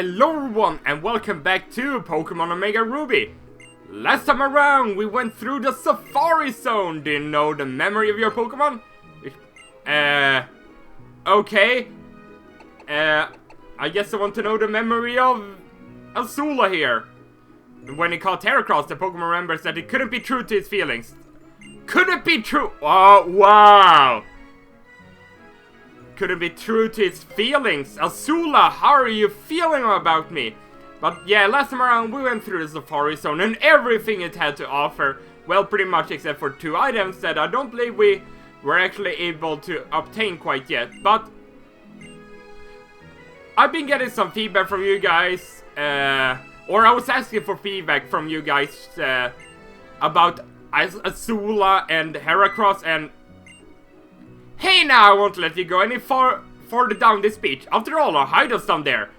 Hello everyone and welcome back to Pokemon Omega Ruby. Last time around we went through the Safari Zone. Do you know the memory of your Pokemon? Okay. I guess I want to know the memory of Azula here. When he caught Heracross, the Pokemon remembers that it couldn't be true to his feelings. Could it be true? Oh, wow. Couldn't be true to its feelings. Azula, how are you feeling about me? But yeah, last time around we went through the Safari Zone and everything it had to offer. Well, pretty much except for 2 items that I don't believe we were actually able to obtain quite yet. But I've been getting some feedback from you guys, or I was asking for feedback from you guys about Azula and Heracross, and hey, now I won't let you go any further down this beach. After all, our hideout's down there.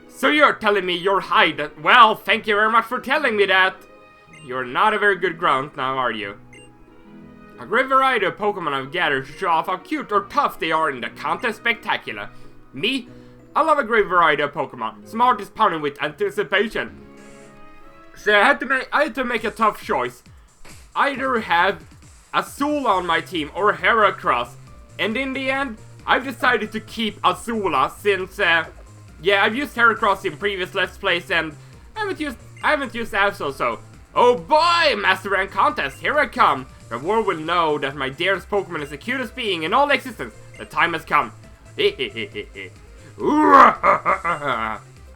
So you're telling me your hideout? Well, thank you very much for telling me that. You're not a very good grunt now, are you? A great variety of Pokemon I've gathered to show off how cute or tough they are in the contest spectacular. Me? I love a great variety of Pokemon. So my heart is pounding with anticipation. So I had to make a tough choice. Either have Azula on my team or Heracross, and in the end I've decided to keep Azula since yeah, I've used Heracross in previous Let's Plays and I haven't used Absol, so oh boy, Master Rank contest, here I come. The world will know that my dearest Pokemon is the cutest being in all existence. The time has come. I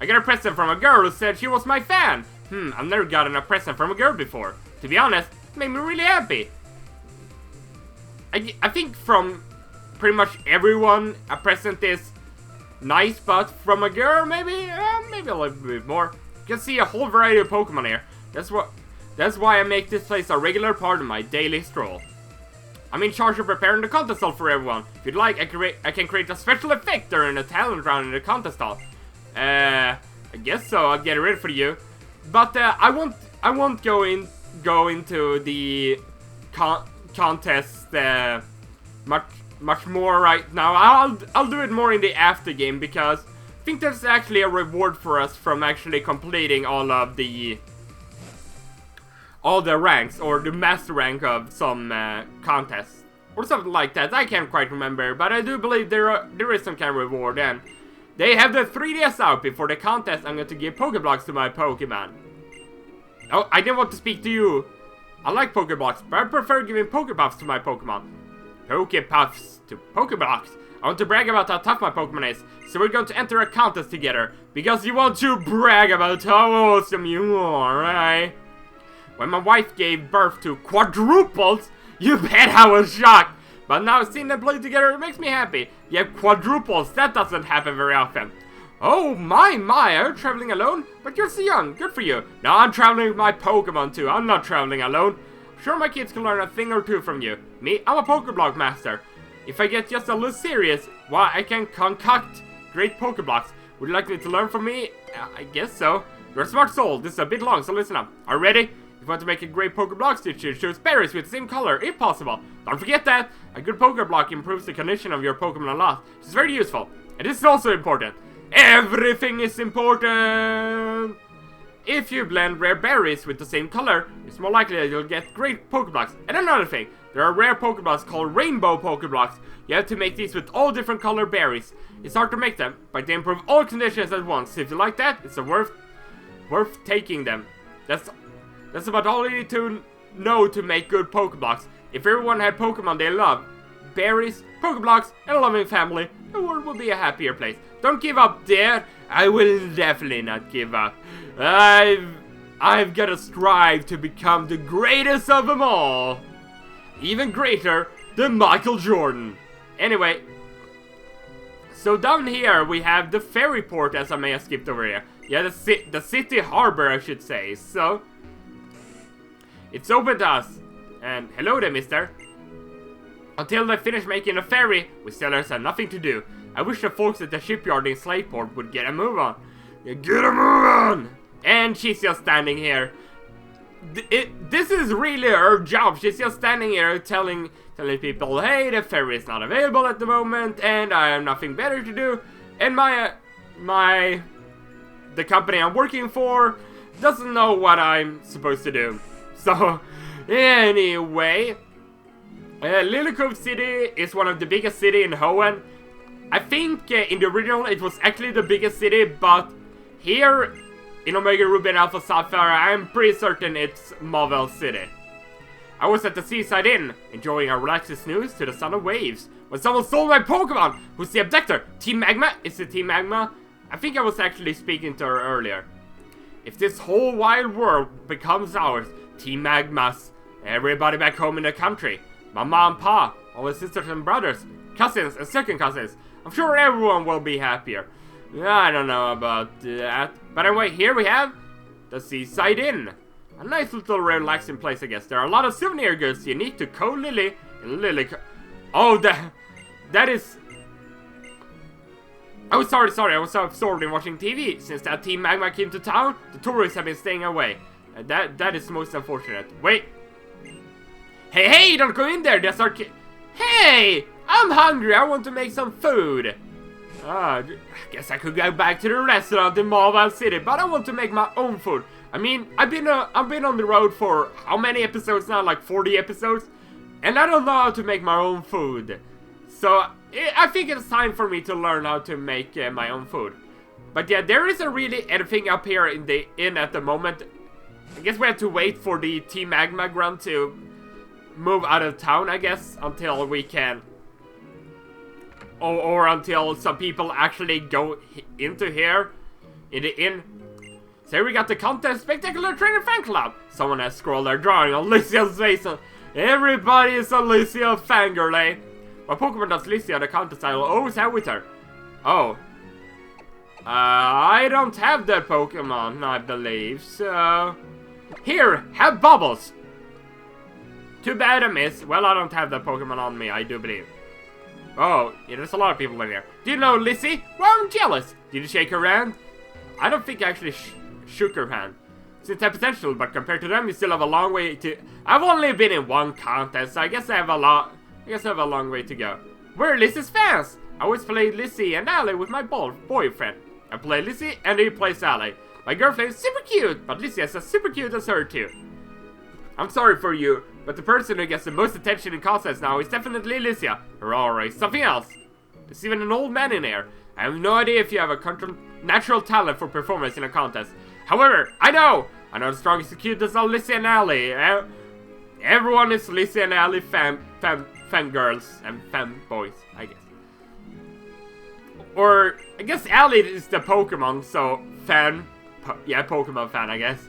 got a present from a girl who said she was my fan. I've never gotten a present from a girl before. To be honest, it made me really happy. I think from pretty much everyone, a present is nice, but from a girl, maybe a little bit more. You can see a whole variety of Pokemon here. That's why I make this place a regular part of my daily stroll. I'm in charge of preparing the contest hall for everyone. If you'd like, I can create a special effect during the talent round in the contest hall. I guess so. I'll get it ready for you. But I won't go into the contest much more right now. I'll do it more in the after game because I think there's actually a reward for us from actually completing all the ranks, or the master rank of some contests or something like that. I can't quite remember, but I do believe there is some kind of reward, and they have the 3DS out. Before the contest, I'm going to give Pokeblocks to my Pokemon. Oh, I didn't want to speak to you. I like Pokeblocks, but I prefer giving Pokepuffs to my Pokemon. Pokepuffs to Pokeblocks. I want to brag about how tough my Pokemon is, so we're going to enter a contest together, because you want to brag about how awesome you are, right? When my wife gave birth to quadruples, you bet I was shocked. But now seeing them play together, it makes me happy. You have quadruples, that doesn't happen very often. Oh my, are you traveling alone? But you're so young, good for you. No, I'm traveling with my Pokemon too, I'm not traveling alone. I'm sure my kids can learn a thing or two from you. Me, I'm a Pokeblock master. If I get just a little serious, why, I can concoct great Pokeblocks. Would you like me to learn from me? I guess so. You're a smart soul, this is a bit long, so listen up. Are you ready? If you want to make a great Pokeblock, you should choose berries with the same color, if possible. Don't forget that! A good Pokeblock improves the condition of your Pokemon a lot, which is very useful. And this is also important. Everything is important! If you blend rare berries with the same color, it's more likely that you'll get great Pokeblocks. And another thing, there are rare Pokeblocks called Rainbow Pokeblocks. You have to make these with all different color berries. It's hard to make them, but they improve all conditions at once. If you like that, it's worth taking them. That's about all you need to know to make good Pokeblocks. If everyone had Pokemon they love, berries, Pokeblocks, and a loving family, the world will be a happier place. Don't give up, dear. I will definitely not give up. I've got to strive to become the greatest of them all. Even greater than Michael Jordan. Anyway, so down here we have the ferry port, as I may have skipped over here. Yeah, the city harbor, I should say. So it's open to us. And hello there, mister. Until they finish making the ferry, we sailors have nothing to do. I wish the folks at the shipyard in Slateport would get a move on. Get a move on! And she's just standing here. This is really her job. She's just standing here telling people, hey, the ferry is not available at the moment, and I have nothing better to do. And my the company I'm working for doesn't know what I'm supposed to do. So, anyway, Lilycove City is one of the biggest city in Hoenn. I think in the original it was actually the biggest city, but here in Omega Ruby and Alpha Sapphire, I'm pretty certain it's Marvel City. I was at the Seaside Inn, enjoying a relaxing snooze to the sound of waves, when someone stole my Pokémon! Who's the abductor? Team Magma? Is it Team Magma? I think I was actually speaking to her earlier. If this whole wide world becomes ours, Team Magma's, everybody back home in the country, my mom and pa, all his sisters and brothers, cousins and second cousins, I'm sure everyone will be happier. I don't know about that. But anyway, here we have the Seaside Inn. A nice little relaxing place, I guess. There are a lot of souvenir goods unique to Co-Lily and Lilycove. Oh, that is... Oh, sorry, I was so absorbed in watching TV. Since that Team Magma came to town, the tourists have been staying away. That is most unfortunate. Wait. Hey, don't go in there, that's our Hey, I'm hungry, I want to make some food. I guess I could go back to the restaurant in Marvel City, but I want to make my own food. I mean, I've been on the road for how many episodes now? Like 40 episodes? And I don't know how to make my own food. So, I think it's time for me to learn how to make my own food. But yeah, there isn't really anything up here in the inn at the moment. I guess we have to wait for the Team Magma grunt to move out of town, I guess, until we can... Or until some people actually go into here, in the inn. So here we got the contest Spectacular Trainer Fan Club. Someone has scrolled their drawing on Lycia's face. Everybody is a Lycia fangirl, eh? What Pokemon does Lycia, the contest I will always have with her? Oh. I don't have that Pokemon, I believe, so... Here, have Bubbles! Too bad I missed. Well, I don't have that Pokemon on me, I do believe. Oh, yeah, there's a lot of people in here. Do you know Lizzie? Well, I'm jealous. Did you shake her hand? I don't think I actually shook her hand. Since I have potential, but compared to them, you still have a long way to... I've only been in one contest, so I guess I have a long way to go. We're Lizzie's fans! I always play Lizzie and Allie with my boyfriend. I play Lizzie and he plays Allie. My girlfriend is super cute, but Lizzie is as super cute as her too. I'm sorry for you, but the person who gets the most attention in contests now is definitely Lycia. Or alright, something else. There's even an old man in here. I have no idea if you have a natural talent for performance in a contest. However, I know the strongest and cutest are Lycia and Allie. Everyone is Lycia and Allie fangirls and fanboys, I guess. Or, I guess Allie is the Pokemon, so Pokemon fan, I guess.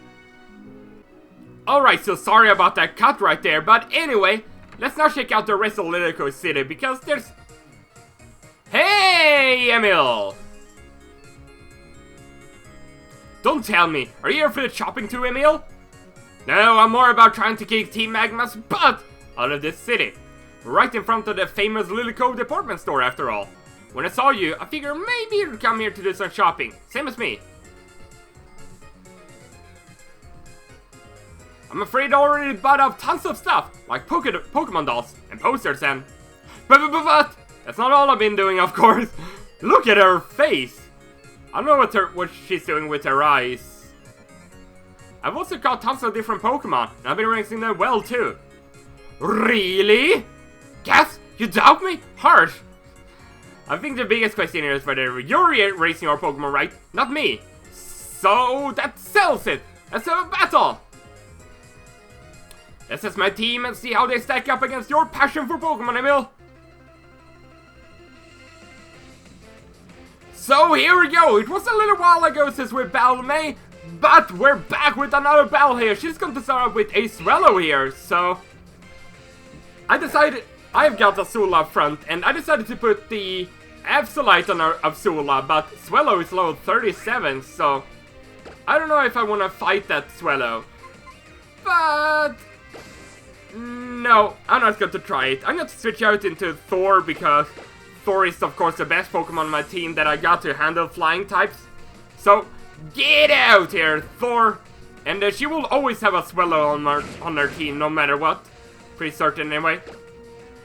Alright, so sorry about that cut right there, but anyway, let's now check out the rest of Lilycove City, because there's... Hey, Emil! Don't tell me, are you here for the shopping too, Emil? No, I'm more about trying to kick Team Magma's butt out of this city. Right in front of the famous Lilycove department store, after all. When I saw you, I figured maybe you'd come here to do some shopping, same as me. I'm afraid I already bought up tons of stuff, like Pokemon dolls and posters and... But that's not all I've been doing, of course. Look at her face. I don't know what she's doing with her eyes. I've also got tons of different Pokemon, and I've been racing them well too. Really? Guess? You doubt me? Harsh. I think the biggest question here is whether you're racing your Pokemon, right? Not me. So that sells it. Let's have a battle. Let's test my team and see how they stack up against your passion for Pokemon, Emil. So here we go. It was a little while ago since we battled May, but we're back with another battle here. She's going to start off with a Swallow here, so... I've got Azula up front, and I decided to put the Absolite on our Azula, but Swallow is level 37, so... I don't know if I want to fight that Swallow. But... no, I'm not going to try it. I'm going to switch out into Thor, because Thor is of course the best Pokemon on my team that I got to handle flying types. So, get out here, Thor! And she will always have a Swallow on her team, no matter what. Pretty certain anyway.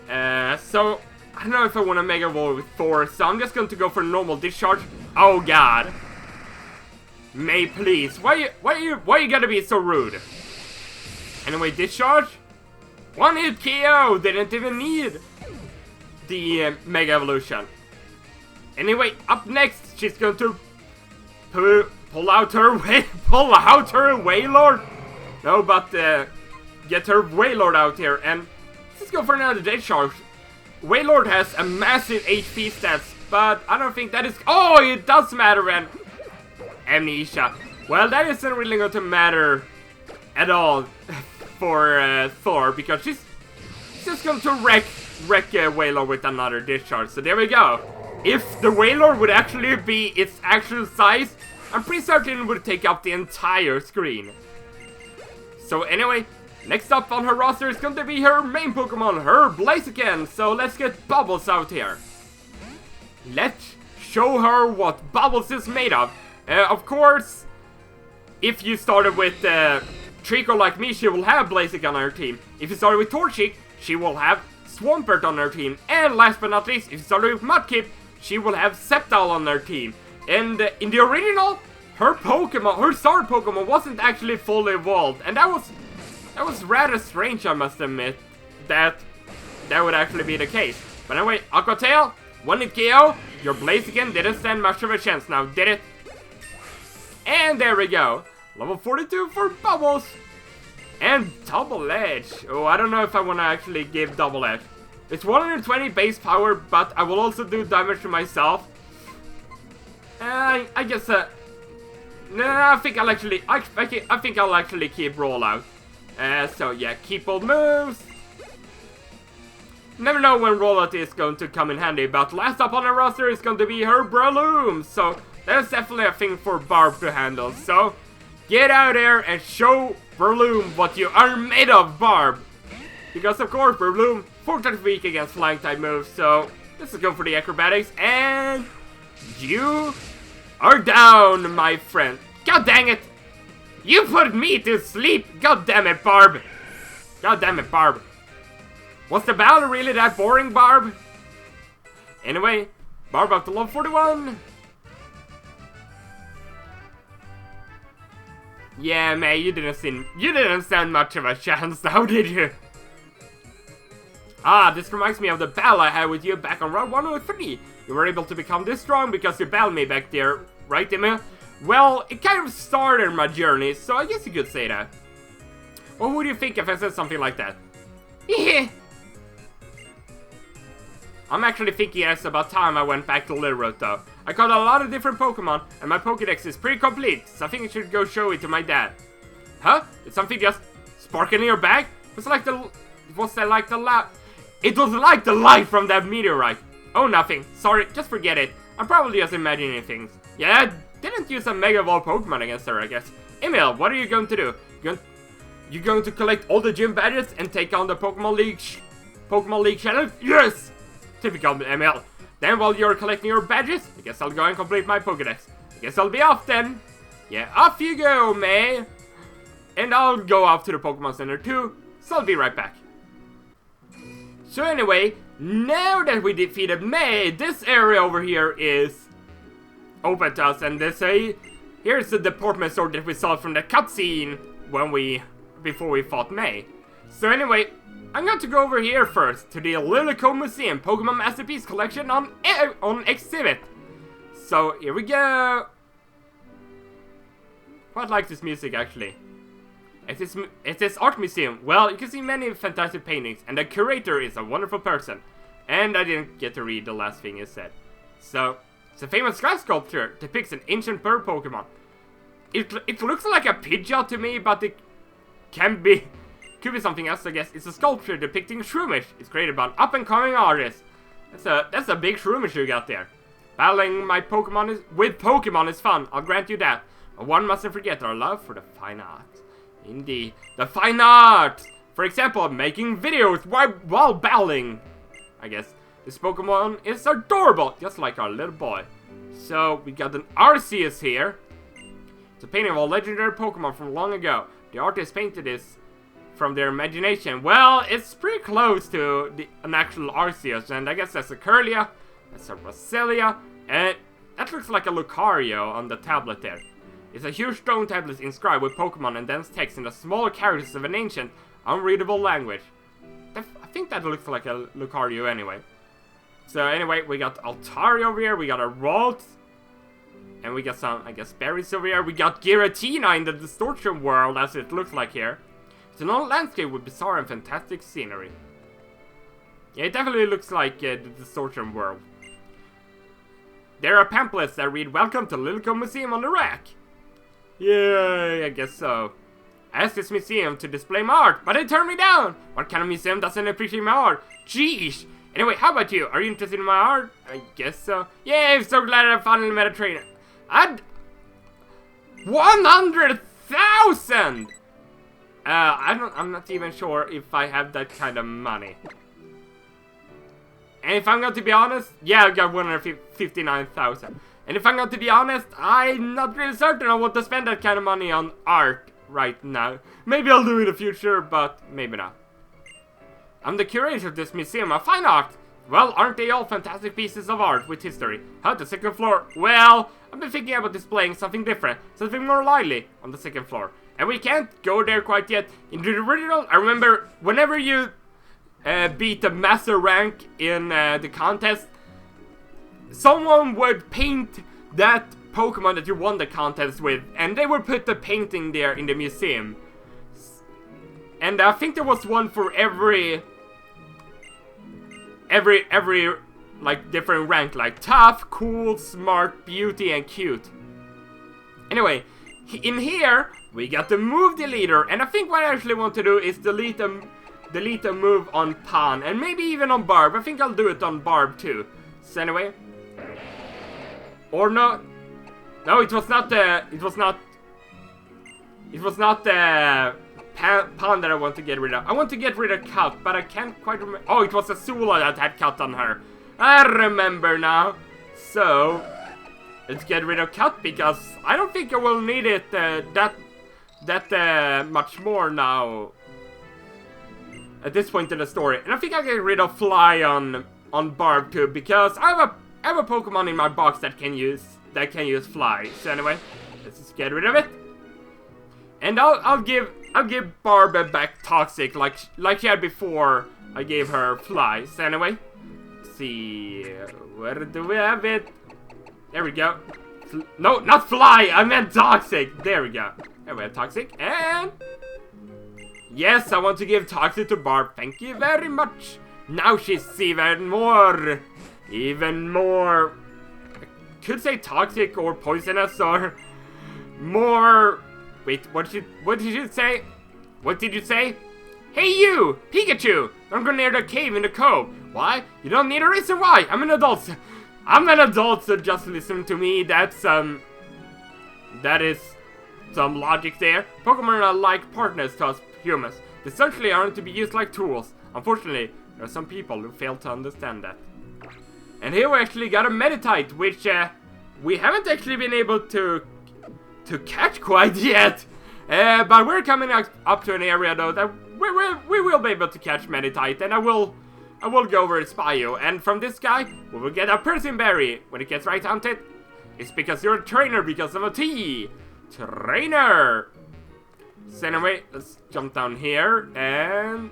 So, I don't know if I want to Mega Evolve with Thor, so I'm just going to go for normal Discharge. Oh god. May, please. Why you gotta be so rude? Anyway, discharge. One hit KO. Didn't even need the Mega Evolution. Anyway, up next, she's going to pull out her Wailord. No, but get her Wailord out here, and let's go for another discharge. Wailord has a massive HP stats, but I don't think that is. Oh, it does matter, and Amnesia. Well, that isn't really going to matter at all for Thor, because she's just going to wreck Wailord with another discharge. So there we go. If the Wailord would actually be its actual size, I'm pretty certain it would take up the entire screen. So anyway, next up on her roster is going to be her main Pokemon, her Blaziken. So let's get Bubbles out here. Let's show her what Bubbles is made of. Of course, if you started with Trico like me, she will have Blaziken on her team. If you started with Torchic, she will have Swampert on her team. And last but not least, if you started with Mudkip, she will have Sceptile on her team. And in the original, her star Pokemon wasn't actually fully evolved. And that was rather strange, I must admit, that would actually be the case. But anyway, Aqua Tail, 1-hit KO. Your Blaziken didn't stand much of a chance now, did it? And there we go. Level 42 for Bubbles. And Double Edge. Oh, I don't know if I want to actually give Double Edge. It's 120 base power, but I will also do damage to myself. I guess, no, I think I'll actually, I think I'll actually keep Rollout. So yeah, keep old moves. Never know when Rollout is going to come in handy, but last up on our roster is going to be her Breloom. So that's definitely a thing for Barb to handle. So get out there and show Breloom what you are made of, Barb. Because of course, Breloom, fortunately weak against flying type moves. So let's go for the acrobatics, and you are down, my friend. God dang it! You put me to sleep! God damn it, Barb! God damn it, Barb! Was the battle really that boring, Barb? Anyway, Barb up to level 41. Yeah, man, you didn't stand much of a chance now, did you? Ah, this reminds me of the battle I had with you back on Route 103. You were able to become this strong because you battled me back there, right, Emil? Well, it kind of started my journey, so I guess you could say that. What would you think if I said something like that? I'm actually thinking it's about time I went back to Lilyroot though. I caught a lot of different Pokemon, and my Pokédex is pretty complete, so I think I should go show it to my dad. Huh? Did something just sparkle in your bag? It was like the light from that meteorite. Oh, nothing. Sorry, just forget it. I'm probably just imagining things. Yeah, I didn't use a Mega Evolved Pokemon against her, I guess. Emil, what are you going to do? You going to collect all the gym badges and take on the Pokemon League challenge? Yes! Typical Emil. Then while you're collecting your badges, I guess I'll go and complete my Pokédex. I guess I'll be off then. Yeah, off you go, May. And I'll go off to the Pokemon Center too, so I'll be right back. So anyway, now that we defeated May, this area over here is open to us, and here's the deportment store that we saw from the cutscene before we fought May. So anyway, I'm going to go over here first to the Lilycove Museum Pokemon Masterpiece Collection on exhibit. So here we go. Quite like this music actually. At this art museum, well, you can see many fantastic paintings, and the curator is a wonderful person. And I didn't get to read the last thing he said. So, it's a famous sky sculpture depicts an ancient bird Pokemon. It looks like a Pidgeot to me, but it could be something else, I guess. It's a sculpture depicting Shroomish. It's created by an up-and-coming artist. That's a big Shroomish you got there. Battling with Pokemon is fun, I'll grant you that. But one mustn't forget our love for the fine arts. Indeed, the fine arts! For example, making videos while battling. I guess this Pokemon is adorable, just like our little boy. So, we got an Arceus here. It's a painting of a legendary Pokemon from long ago. The artist painted this from their imagination. Well, it's pretty close to an actual Arceus, and I guess that's a Curlia, that's a Roselia, and that looks like a Lucario on the tablet there. It's a huge stone tablet inscribed with Pokemon and dense text in the smaller characters of an ancient, unreadable language. I think that looks like a Lucario anyway. So anyway, we got Altari over here, we got a Ralt, and we got some, I guess, berries over here. We got Giratina in the distortion world, as it looks like here. It's an old landscape with bizarre and fantastic scenery. Yeah, it definitely looks like the distortion world. There are pamphlets that read, "Welcome to Lilycove Museum" on the rack. Yeah, I guess so. I asked this museum to display my art, but they turned me down. What kind of museum doesn't appreciate my art? Jeez. Anyway, how about you? Are you interested in my art? I guess so. Yeah, I'm so glad I finally met a trainer. I'd 100,000. I'm not even sure if I have that kind of money. And if I'm going to be honest, yeah, I got 159,000. And if I'm going to be honest, I'm not really certain I want to spend that kind of money on art right now. Maybe I'll do it in the future, but maybe not. I'm the curator of this museum of fine art. Well, aren't they all fantastic pieces of art with history? Huh, the second floor? Well, I've been thinking about displaying something different, something more lively on the second floor. And we can't go there quite yet. In the original, I remember whenever you beat the master rank in the contest, someone would paint that Pokemon that you won the contest with, and they would put the painting there in the museum. And I think there was one for every like different rank, like tough, cool, smart, beauty, and cute. Anyway, in here we got the move deleter, and I think what I actually want to do is delete a move on Pan, and maybe even on Barb. I think I'll do it on Barb too. So anyway, or no, it was not the Pan that I want to get rid of. I want to get rid of Cut, but I can't quite remember. Oh, it was Azula that had Cut on her. I remember now. So let's get rid of Cut, because I don't think I will need it that much more now at this point in the story. And I think I'll get rid of Fly on Barb too, because I have a Pokemon in my box that can use Fly. So anyway, let's just get rid of it. And I'll give Barb back Toxic like she had before I gave her Fly. So anyway, let's see, where do we have it? There we go. No, not Fly, I meant Toxic. There we go. There we have Toxic, and yes, I want to give Toxic to Barb. Thank you very much. Now she's even more. I could say toxic or poisonous or more. Wait, what did you say? What did you say? Hey you, Pikachu! Don't go near the cave in the cove. Why? You don't need a reason why. I'm an adult, so just listen to me. That is some logic there. Pokemon are like partners to us humans. They certainly aren't to be used like tools. Unfortunately, there are some people who fail to understand that. And here we actually got a Meditite, which we haven't actually been able to catch quite yet. But we're coming up to an area though that we will be able to catch Meditite, and I will go over and spy you. And from this guy, we will get a Persian Berry. When it gets right on it, it's because you're a trainer because of a T. Trainer! So anyway, let's jump down here, and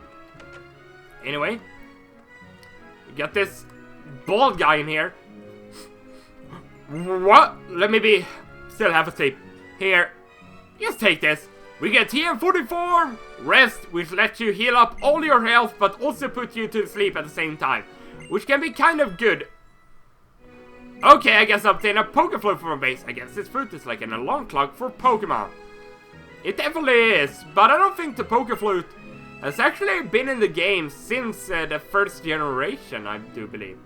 anyway, we got this bald guy in here. What? Let me be. Still have a tape. Here, just take this. We get TM44 Rest, which lets you heal up all your health, but also put you to sleep at the same time, which can be kind of good. Okay, I guess I'll obtain a Pokeflute from a base. I guess this fruit is like an alarm clock for Pokemon. It definitely is, but I don't think the Pokeflute has actually been in the game since the first generation, I do believe.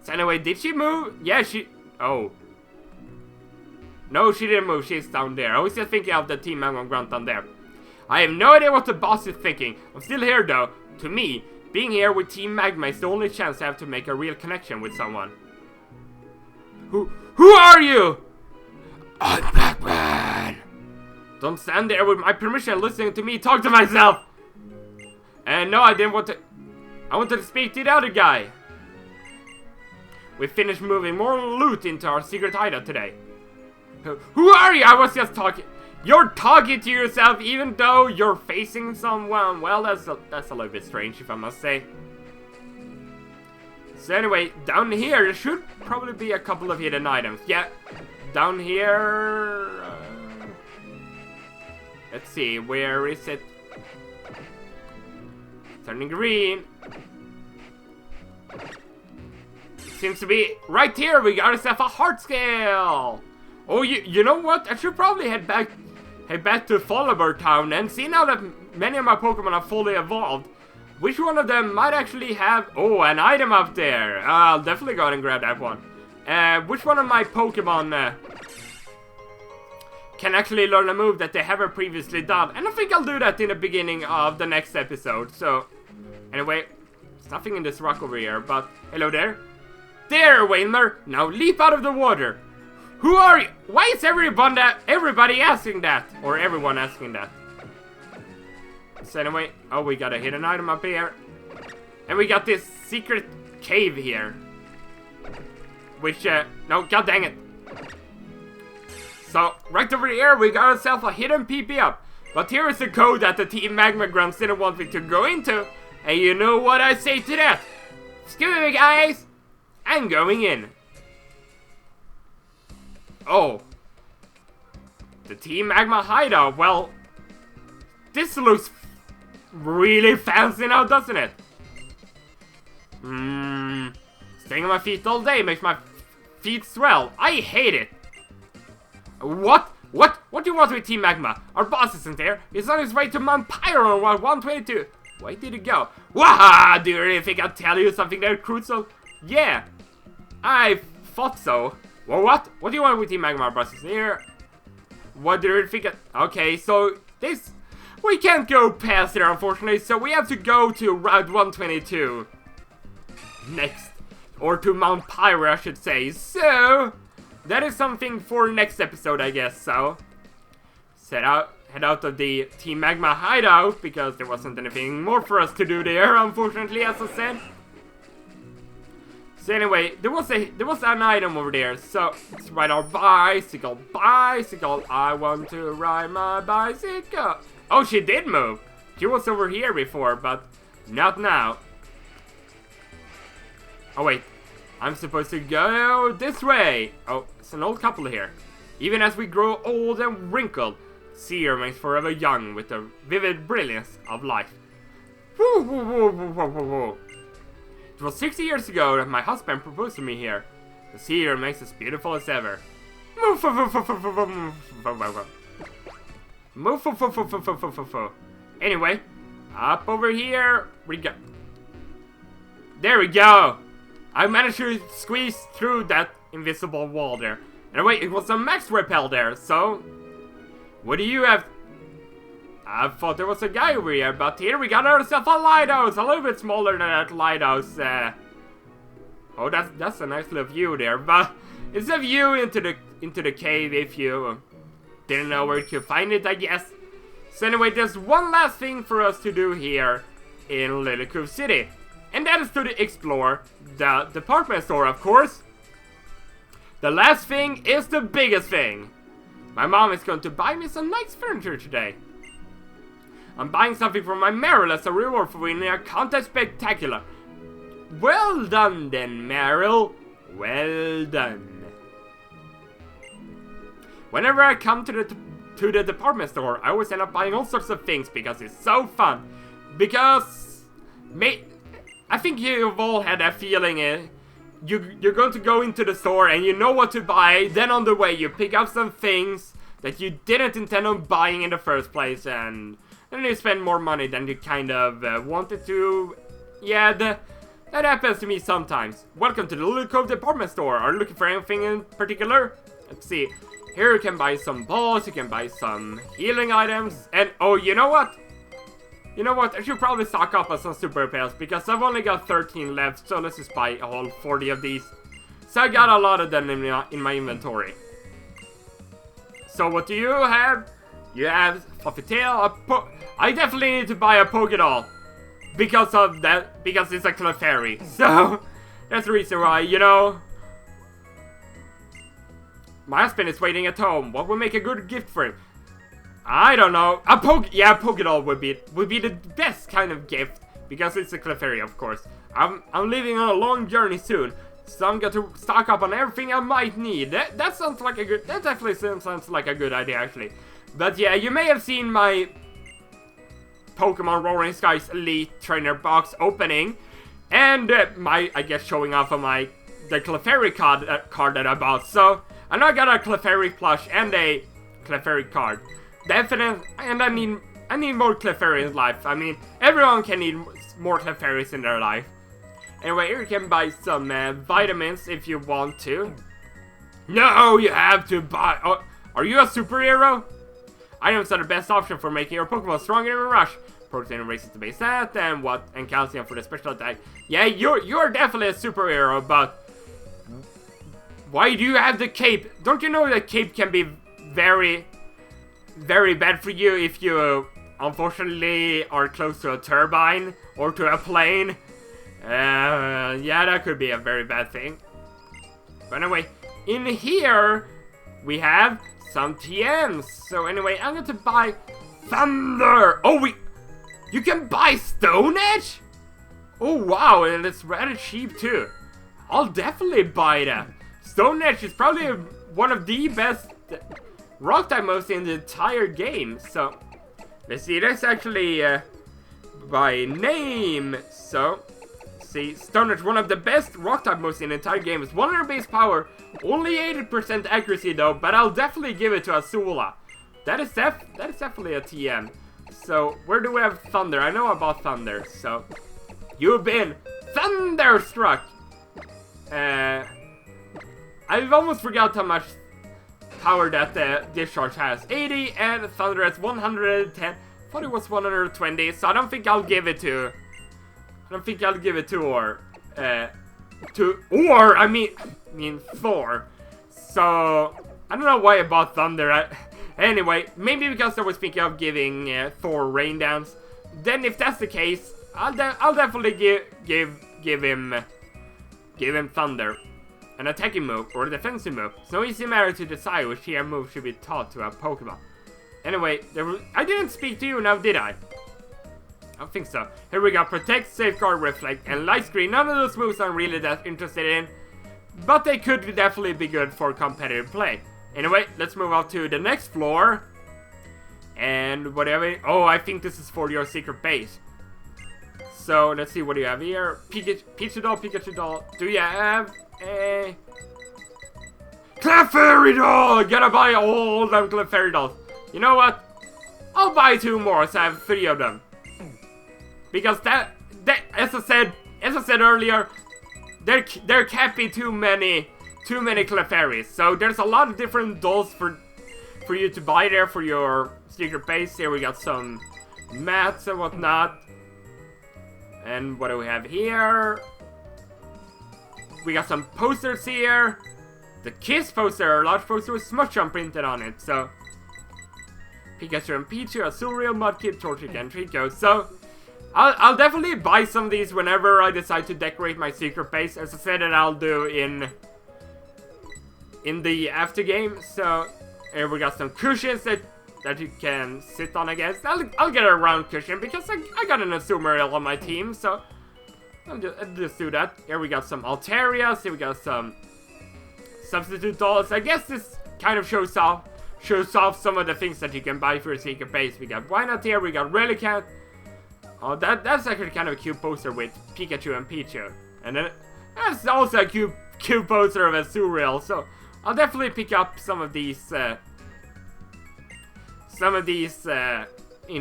So anyway, did she move? Yeah, oh. No, she didn't move, she's down there. I was just thinking of the Team Magma grunt down there. I have no idea what the boss is thinking. I'm still here though. To me, being here with Team Magma is the only chance I have to make a real connection with someone. Who are you? I'm Magma. Don't stand there with my permission listening to me talk to myself. And no, I didn't want to. I wanted to speak to the other guy. we finished moving more loot into our secret hideout today. Who are you? I was just talking. You're talking to yourself even though you're facing someone. Well, that's a little bit strange, if I must say. So anyway, down here there should probably be a couple of hidden items. Yeah, down here. Let's see, where is it? Turning green. Seems to be right here. We got ourselves a heart scale. Oh, you know what? I should probably head back to Follower Town and see now that many of my Pokemon are fully evolved. Which one of them might actually have... Oh, an item up there. I'll definitely go ahead and grab that one. Which one of my Pokemon can actually learn a move that they haven't previously done? And I think I'll do that in the beginning of the next episode. So, anyway, there's nothing in this rock over here, but hello there. There, Wailmer. Now leap out of the water. Who are you? Why is everybody asking that? Or everyone asking that? So anyway, oh, we got a hidden item up here. And we got this secret cave here. Which, no, god dang it. So, right over here, we got ourselves a hidden PP up. But here is the code that the Team Magma Grunts didn't want me to go into. And you know what I say to that? Excuse me, guys. I'm going in. Oh. The Team Magma hideout. Well, this looks really fancy now, doesn't it? Staying on my feet all day makes my feet swell. I hate it. What? What do you want with Team Magma? Our boss isn't there. He's on his way to Mount Pyro on 122. Where did he go? Waha! Do you really think I'll tell you something there, Crucial? Yeah. I thought so. Well, what? What do you want with Team Magma? Our boss is here. What do you really think? Okay, so this... We can't go past there, unfortunately, so we have to go to Route 122. Next. Or to Mount Pyro, I should say. So... that is something for next episode, I guess, so... head out of the Team Magma hideout, because there wasn't anything more for us to do there, unfortunately, as I said. So anyway, there was an item over there, so let's ride our bicycle. I want to ride my bicycle. Oh, she did move. She was over here before, but not now. Oh wait, I'm supposed to go this way. Oh, it's an old couple here. Even as we grow old and wrinkled, sea remains forever young with the vivid brilliance of life. Woo, woo, woo, woo, woo, woo, woo. It was 60 years ago that my husband proposed to me here. The sea remains as beautiful as ever. Anyway, up over here we go. There we go. I managed to squeeze through that invisible wall there. And wait, it was a max repel there, so... what do you have? I thought there was a guy over here, but here we got ourselves a lighthouse, a little bit smaller than that lighthouse. Oh, that's a nice little view there, but it's a view into the cave if you didn't know where to find it, I guess. So anyway, there's one last thing for us to do here in Lilycove City, and that is to explore the department store, of course. The last thing is the biggest thing. My mom is going to buy me some nice furniture today. I'm buying something for my Meryl as a reward for winning a contest spectacular. Well done then, Meryl. Well done. Whenever I come to the department store, I always end up buying all sorts of things because it's so fun. Because... I think you've all had that feeling, you're going to go into the store and you know what to buy, then on the way you pick up some things that you didn't intend on buying in the first place, and then you spend more money than you kind of wanted to. Yeah, that happens to me sometimes. Welcome to the Lilycove department store. Are you looking for anything in particular? Let's see. Here you can buy some balls, you can buy some healing items, and oh, you know what? You know what, I should probably stock up on some super repels because I've only got 13 left, so let's just buy a whole 40 of these. So I got a lot of them in my inventory. So what do you have? You have Fluffy Tail, I definitely need to buy a Pokédoll. Because of that, because it's a Clefairy. So, that's the reason why, you know, My husband is waiting at home. What would make a good gift for him? I don't know. A Pokédoll would be the best kind of gift. Because it's a Clefairy, of course. I'm leaving on a long journey soon. So I'm going to stock up on everything I might need. That sounds like a good... That definitely sounds like a good idea, actually. But yeah, you may have seen my Pokemon Roaring Skies Elite Trainer box opening. And my, I guess, showing off of the Clefairy card that I bought. So, I know I got a Clefairy plush and a Clefairy card. Definitely, and I need more Clefairy in life. I mean, everyone can need more Clefairies in their life. Anyway, here you can buy some vitamins if you want to. No, you have to buy... Oh, are you a superhero? Items are the best option for making your Pokemon stronger in a rush. Protein raises the base stat, and calcium for the special attack. Yeah, you're definitely a superhero, but... Why do you have the cape? Don't you know that cape can be very, very bad for you if you, unfortunately, are close to a turbine or to a plane? Yeah, that could be a very bad thing. But anyway, in here, we have some TMs. So anyway, I'm going to buy Thunder. Oh, you can buy Stone Edge? Oh, wow, and it's rather cheap too. I'll definitely buy that. Stone Edge is probably one of the best rock type moves in the entire game. So, let's see, that's actually by name. So, see, Stone Edge, one of the best rock type moves in the entire game. It's 100 base power, only 80% accuracy though, but I'll definitely give it to Azula. That is definitely a TM. So, where do we have Thunder? I know about Thunder, so... You've been thunderstruck! I've almost forgot how much power that Discharge has. 80 and Thunder has 110. I thought it was 120, so I don't think I'll give it to... I mean Thor. So, I don't know why I bought Thunder. Anyway, maybe because I was thinking of giving Thor Rain Dance. Then if that's the case, I'll definitely give him Thunder. An attacking move or a defensive move. It's no easy matter to decide which TM move should be taught to a Pokemon. Anyway, I didn't speak to you now, did I? I don't think so. Here we go. Protect, Safeguard, Reflect, and Light Screen. None of those moves I'm really that interested in. But they could definitely be good for competitive play. Anyway, let's move on to the next floor. And whatever. Oh, I think this is for your secret base. So, let's see, what do you have here? Pikachu doll. Do you have a... Clefairy doll! Gotta buy all them Clefairy dolls. You know what? I'll buy 2 more, so I have 3 of them. Because that as I said earlier, there can't be too many Clefairies. So there's a lot of different dolls for you to buy there for your secret base. Here we got some mats and whatnot. And what do we have here? We got some posters here. The Kiss poster, a large poster with Smudge printed on it. So Pikachu and Pichu, Azuriel, Mudkip, Torchic, and Trico. So I'll definitely buy some of these whenever I decide to decorate my secret base, as I said that I'll do in the after game. So here we got some cushions that you can sit on, I guess. I'll get a round cushion because I got an Azumarill on my team, so I'll just do that. Here we got some Altarias, here we got some substitute dolls. I guess this kind of shows off some of the things that you can buy for your secret base. We got Wynot here, we got Relicanth. Oh, that's actually kind of a cute poster with Pikachu and Pichu. And then that's also a cute poster of Azuriel. So I'll definitely pick up some of these in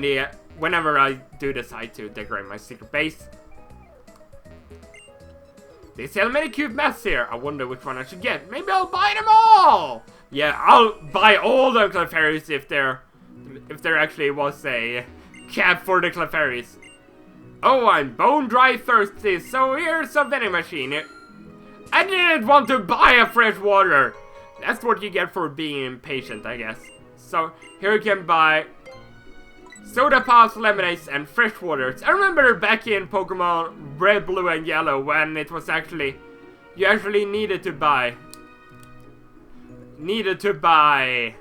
the whenever I do decide to decorate my secret base. They sell many cute masks here. I wonder which one I should get. Maybe I'll buy them all. Yeah, I'll buy all the Clefairies if there actually was a cap for the Clefairies. Oh, I'm bone dry thirsty, so here's a vending machine. I didn't want to buy a fresh water. That's what you get for being impatient, I guess. So here you can buy soda pops, lemonades, and fresh waters. I remember back in Pokemon Red, Blue, and Yellow when it was you actually needed to buy needed to buy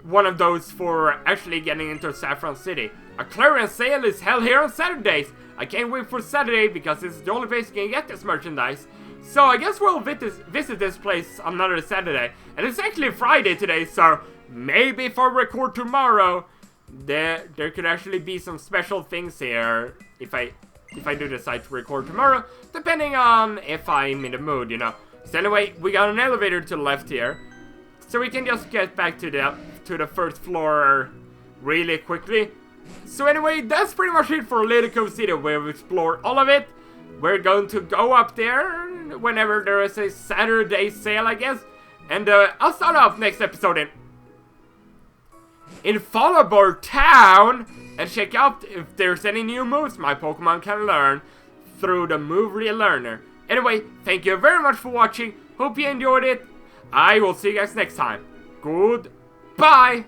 one of those for actually getting into Saffron City. A clearance sale is held here on Saturdays. I can't wait for Saturday because it's the only place you can get this merchandise. So I guess we'll visit this place on another Saturday. And it's actually Friday today, so maybe if I record tomorrow, there could actually be some special things here if I do decide to record tomorrow, depending on if I'm in the mood, you know. So anyway, we got an elevator to the left here, so we can just get back to the first floor really quickly. So anyway, that's pretty much it for Lilycove City. We've explored all of it. We're going to go up there whenever there is a Saturday sale, I guess. And I'll start off next episode in Fallarbor Town and check out if there's any new moves my Pokemon can learn through the move relearner. Anyway, thank you very much for watching. Hope you enjoyed it. I will see you guys next time. Goodbye.